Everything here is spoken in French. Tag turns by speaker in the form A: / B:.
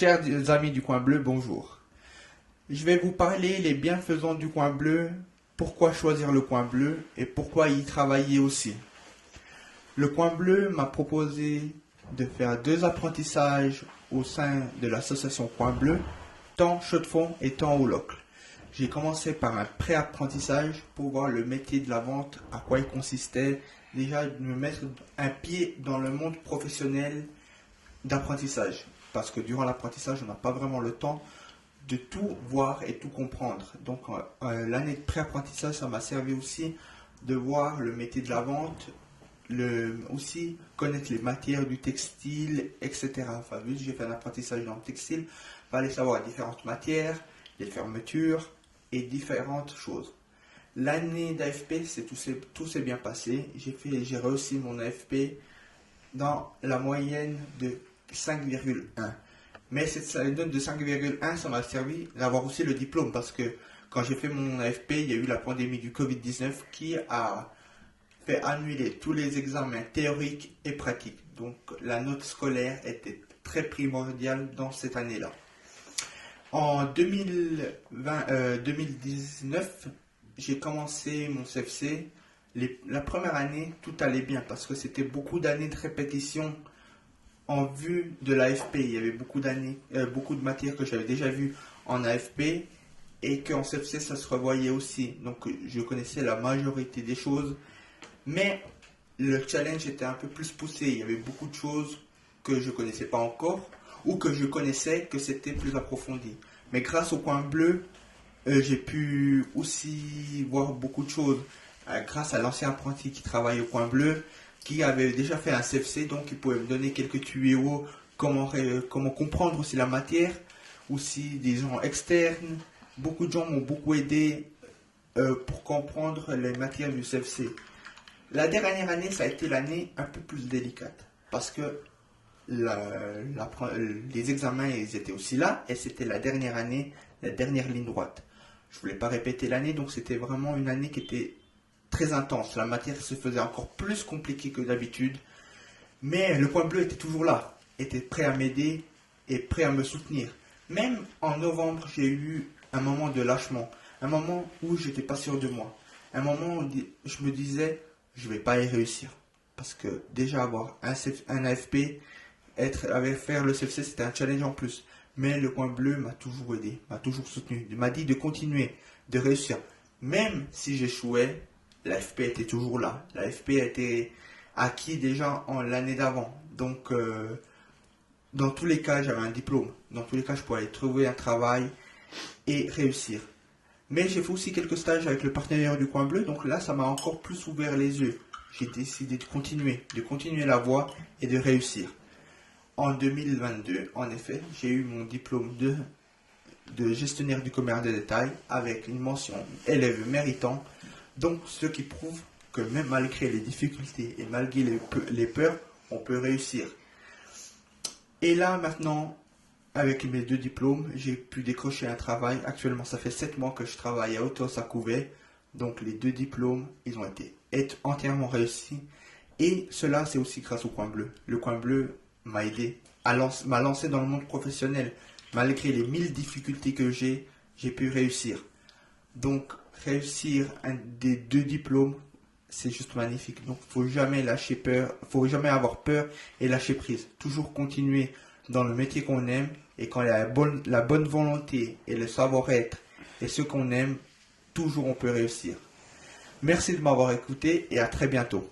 A: Chers amis du coin bleu, bonjour. Je vais vous parler les bienfaisants du coin bleu, pourquoi choisir le coin bleu et pourquoi y travailler aussi. Le coin bleu m'a proposé de faire 2 apprentissages au sein de l'association Coin Bleu, tant Chaux-de-Fonds et tant au Locle. J'ai commencé par un pré-apprentissage pour voir le métier de la vente, à quoi il consistait, déjà de me mettre un pied dans le monde professionnel d'apprentissage. Parce que durant l'apprentissage, on n'a pas vraiment le temps de tout voir et tout comprendre. Donc l'année de pré-apprentissage, ça m'a servi aussi de voir le métier de la vente, aussi connaître les matières du textile, etc. Enfin, vu que j'ai fait un apprentissage dans le textile, il fallait savoir différentes matières, les fermetures et différentes choses. L'année d'AFP, tout s'est bien passé. J'ai réussi mon AFP dans la moyenne de 5,1. Mais cette note de 5,1, ça m'a servi d'avoir aussi le diplôme parce que quand j'ai fait mon AFP, il y a eu la pandémie du Covid-19 qui a fait annuler tous les examens théoriques et pratiques. Donc la note scolaire était très primordiale dans cette année-là. En 2019, j'ai commencé mon CFC. La première année, tout allait bien parce que c'était beaucoup d'années de répétition en vue de l'AFP. Il y avait beaucoup de matières que j'avais déjà vues en AFP et qu'en CFC, ça se revoyait aussi. Donc, je connaissais la majorité des choses. Mais le challenge était un peu plus poussé. Il y avait beaucoup de choses que je ne connaissais pas encore ou que je connaissais que c'était plus approfondi. Mais grâce au coin bleu, j'ai pu aussi voir beaucoup de choses. Grâce à l'ancien apprenti qui travaille au coin bleu, qui avait déjà fait un CFC, donc il pouvait me donner quelques tuyaux, comment comprendre aussi la matière, aussi des gens externes. Beaucoup de gens m'ont beaucoup aidé pour comprendre les matières du CFC. La dernière année, ça a été l'année un peu plus délicate, parce que les examens, ils étaient aussi là, et c'était la dernière année, la dernière ligne droite. Je ne voulais pas répéter l'année, donc c'était vraiment une année qui était très intense. La matière se faisait encore plus compliquée que d'habitude. Mais le coin bleu était toujours là, était prêt à m'aider et prêt à me soutenir. Même en novembre, j'ai eu un moment de lâchement, un moment où j'étais pas sûr de moi, un moment où je me disais, je vais pas y réussir. Parce que déjà avoir un AFP, faire le CFC, c'était un challenge en plus. Mais le coin bleu m'a toujours aidé, m'a toujours soutenu, m'a dit de continuer, de réussir. Même si j'échouais, l'AFP était toujours là. L'AFP a été acquis déjà en l'année d'avant. Donc, dans tous les cas, j'avais un diplôme. Dans tous les cas, je pouvais aller trouver un travail et réussir. Mais j'ai fait aussi quelques stages avec le partenaire du coin bleu. Donc là, ça m'a encore plus ouvert les yeux. J'ai décidé de continuer la voie et de réussir. En 2022, en effet, j'ai eu mon diplôme de gestionnaire du commerce de détail avec une mention élève méritant. Donc, ce qui prouve que même malgré les difficultés et malgré les peurs, on peut réussir. Et là, maintenant, avec mes 2 diplômes, j'ai pu décrocher un travail. Actuellement, ça fait 7 mois que je travaille à Autos-à-Couvet. Donc, les 2 diplômes, ils ont été entièrement réussis. Et cela, c'est aussi grâce au coin bleu. Le coin bleu m'a aidé, m'a lancé dans le monde professionnel. Malgré les 1000 difficultés que j'ai pu réussir. Donc, réussir un des 2 diplômes, c'est juste magnifique. Donc, faut jamais lâcher peur, faut jamais avoir peur et lâcher prise. Toujours continuer dans le métier qu'on aime et quand il y a la bonne volonté et le savoir-être et ce qu'on aime, toujours on peut réussir. Merci de m'avoir écouté et à très bientôt.